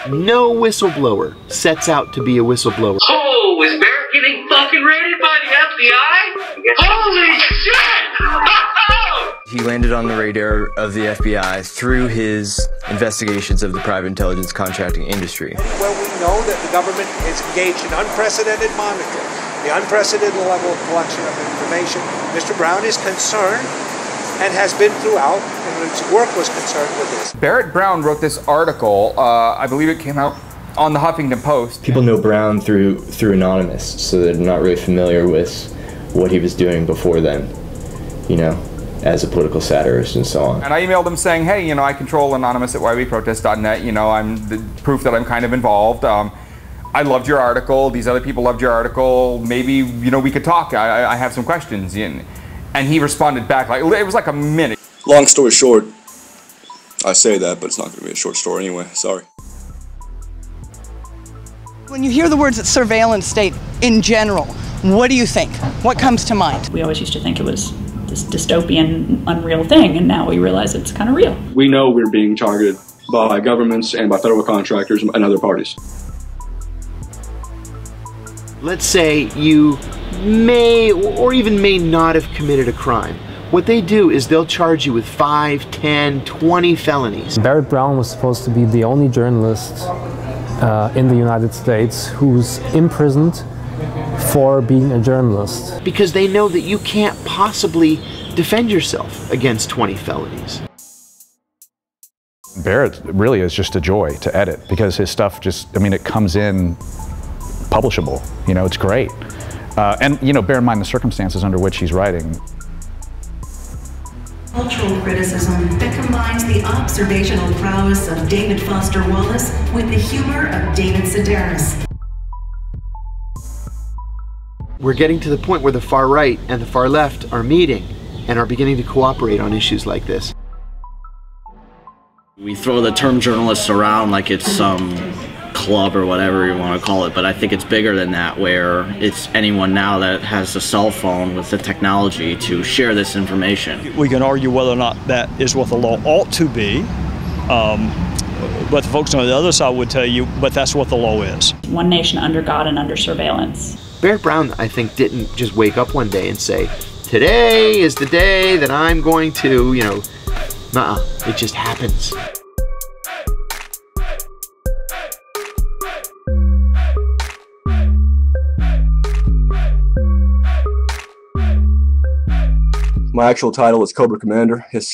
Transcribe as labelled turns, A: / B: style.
A: No whistleblower sets out to be a whistleblower.
B: Oh, is Barrett getting fucking raided by the FBI? Holy shit!
C: He landed on the radar of the FBI through his investigations of the private intelligence contracting industry.
D: Well, we know that the government is engaged in unprecedented monitoring, the unprecedented level of collection of information. Mr. Brown is concerned and has been throughout, and his work was concerned with this.
E: Barrett Brown wrote this article, I believe it came out on the Huffington Post.
C: People know Brown through Anonymous, so they're not really familiar with what he was doing before then, you know, as a political satirist and so on.
E: And I emailed him saying, hey, you know, I control Anonymous at ywprotest.net, you know, I'm the proof that I'm kind of involved. I loved your article, these other people loved your article, maybe, you know, we could talk, I have some questions. And he responded back, like, it was like a minute.
F: Long story short, I say that, but it's not going to be a short story anyway, sorry.
G: When you hear the words surveillance state in general, what do you think? What comes to mind?
H: We always used to think it was this dystopian, unreal thing, and now we realize it's kind of real.
F: We know we're being targeted by governments and by federal contractors and other parties.
A: Let's say you may or even may not have committed a crime. What they do is they'll charge you with 5, 10, 20 felonies.
I: Barrett Brown was supposed to be the only journalist in the United States who's imprisoned for being a journalist.
A: Because they know that you can't possibly defend yourself against 20 felonies.
J: Barrett really is just a joy to edit because his stuff just, I mean, it comes in publishable, you know, it's great. And, you know, bear in mind the circumstances under which he's writing.
K: Cultural criticism that combines the observational prowess of David Foster Wallace with the humor of David Sedaris.
A: We're getting to the point where the far right and the far left are meeting and are beginning to cooperate on issues like this.
L: We throw the term journalists around like it's some club or whatever you want to call it, but I think it's bigger than that, where it's anyone now that has a cell phone with the technology to share this information.
M: We can argue whether or not that is what the law ought to be, but the folks on the other side would tell you, but that's what the law is.
H: One nation under God and under surveillance.
A: Barrett Brown, I think, didn't just wake up one day and say, today is the day that I'm going to, you know, it just happens.
F: My actual title is Cobra Commander. His